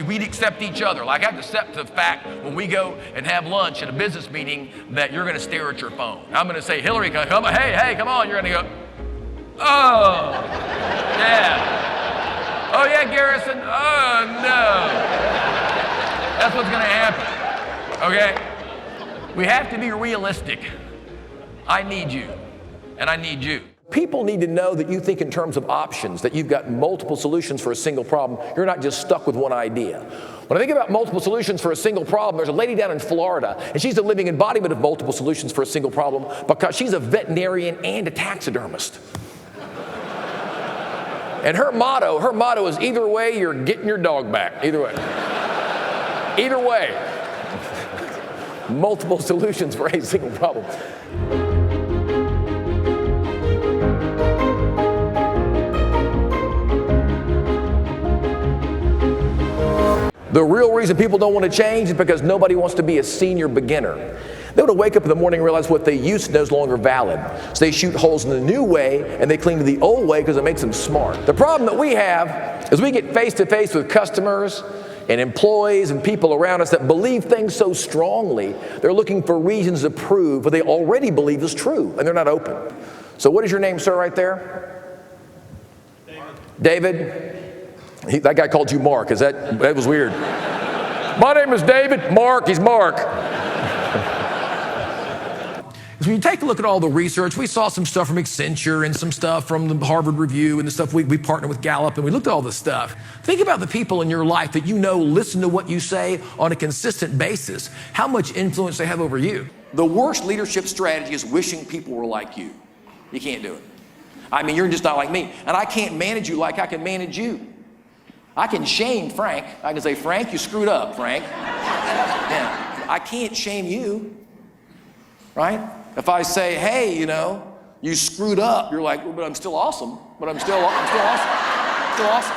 We'd accept each other. Like I have to accept the fact when we go and have lunch at a business meeting that you're going to stare at your phone. I'm going to say, Hillary, come on, hey, come on. You're going to go, oh, yeah. Oh, yeah, Garrison. Oh, no. That's what's going to happen, okay? We have to be realistic. I need you, and I need you. People need to know that you think in terms of options, that you've got multiple solutions for a single problem. You're not just stuck with one idea. When I think about multiple solutions for a single problem, there's a lady down in Florida, and she's the living embodiment of multiple solutions for a single problem because she's a veterinarian and a taxidermist. And her motto is either way, you're getting your dog back. Either way. Either way. Multiple solutions for a single problem. The real reason people don't want to change is because nobody wants to be a senior beginner. They want to wake up in the morning and realize what they used to know is no longer valid. So they shoot holes in the new way and they cling to the old way because it makes them smart. The problem that we have is we get face to face with customers and employees and people around us that believe things so strongly, they're looking for reasons to prove what they already believe is true, and they're not open. So what is your name, sir, right there? David? That guy called you Mark. That was weird. My name is David. Mark, he's Mark. When you take a look at all the research, we saw some stuff from Accenture and some stuff from the Harvard Review and the stuff we partnered with Gallup, and we looked at all this stuff. Think about the people in your life that you know listen to what you say on a consistent basis, how much influence they have over you. The worst leadership strategy is wishing people were like you. You can't do it. I mean, you're just not like me, and I can't manage you like I can manage you. I can shame Frank. I can say, Frank, you screwed up, Frank. Yeah. I can't shame you, right? If I say, hey, you screwed up, you're like, well, but I'm still awesome. But I'm still awesome. Still awesome.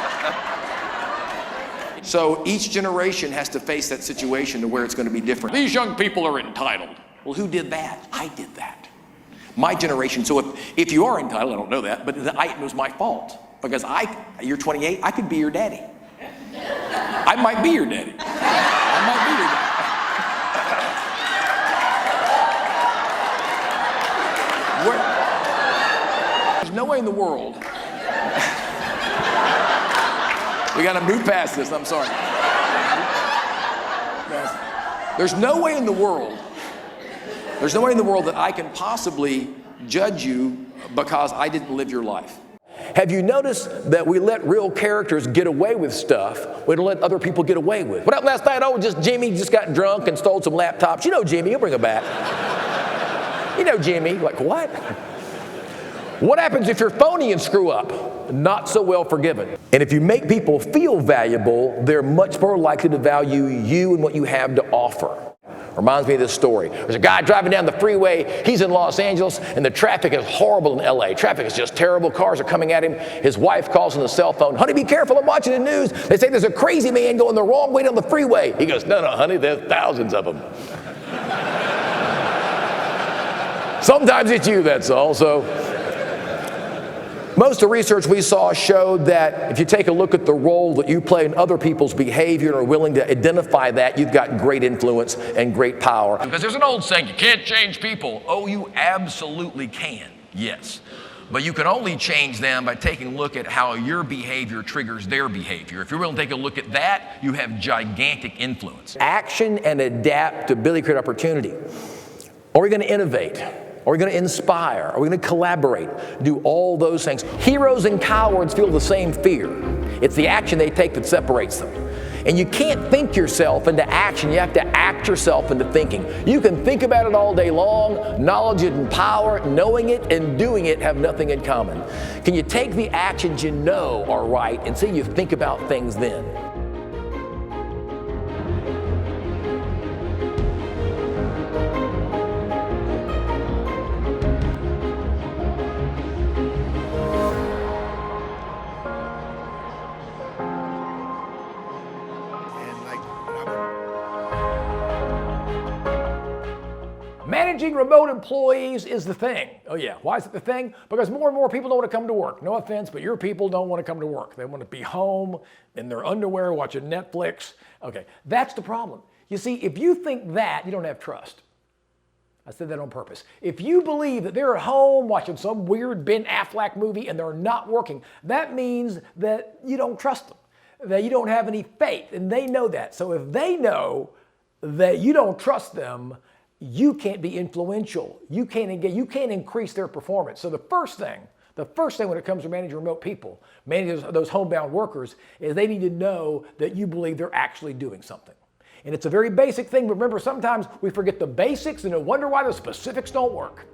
So each generation has to face that situation to where it's going to be different. These young people are entitled. Well, who did that? I did that. My generation. So if you are entitled, I don't know that, but it was my fault. Because you're 28, I could be your daddy. I might be your daddy. I might be your daddy. There's no way in the world. We got to move past this, I'm sorry. There's no way in the world that I can possibly judge you because I didn't live your life. Have you noticed that we let real characters get away with stuff we don't let other people get away with? What happened last night? Oh, Jimmy just got drunk and stole some laptops. You know Jimmy, he'll bring them back. You know Jimmy. Like, what? What happens if you're phony and screw up? Not so well forgiven. And if you make people feel valuable, they're much more likely to value you and what you have to offer. Reminds me of this story. There's a guy driving down the freeway. He's in Los Angeles, and the traffic is horrible in LA. Traffic is just terrible. Cars are coming at him. His wife calls on the cell phone. Honey, be careful. I'm watching the news. They say there's a crazy man going the wrong way down the freeway. He goes, no, honey, there's thousands of them. Sometimes it's you, that's all. So most of the research we saw showed that if you take a look at the role that you play in other people's behavior and are willing to identify that, you've got great influence and great power. Because there's an old saying, you can't change people. Oh, you absolutely can, yes. But you can only change them by taking a look at how your behavior triggers their behavior. If you're willing to take a look at that, you have gigantic influence. Action and adaptability create opportunity. Are we going to innovate? Are we going to inspire? Are we going to collaborate? Do all those things. Heroes and cowards feel the same fear. It's the action they take that separates them. And you can't think yourself into action. You have to act yourself into thinking. You can think about it all day long. Knowledge and power, knowing it and doing it have nothing in common. Can you take the actions you know are right and see you think about things then? managing remote employees is the thing. Oh yeah, why is it the thing? Because more and more people don't want to come to work. No offense, but your people don't want to come to work. They want to be home in their underwear watching Netflix. Okay, that's the problem. You see, if you think that, you don't have trust. I said that on purpose. If you believe that they're at home watching some weird Ben Affleck movie and they're not working, that means that you don't trust them, that you don't have any faith, and they know that. So if they know that you don't trust them, you can't be influential. You can't engage, you can't increase their performance. So the first thing when it comes to managing remote people, managing those homebound workers, is they need to know that you believe they're actually doing something. And it's a very basic thing, but remember, sometimes we forget the basics and wonder why the specifics don't work.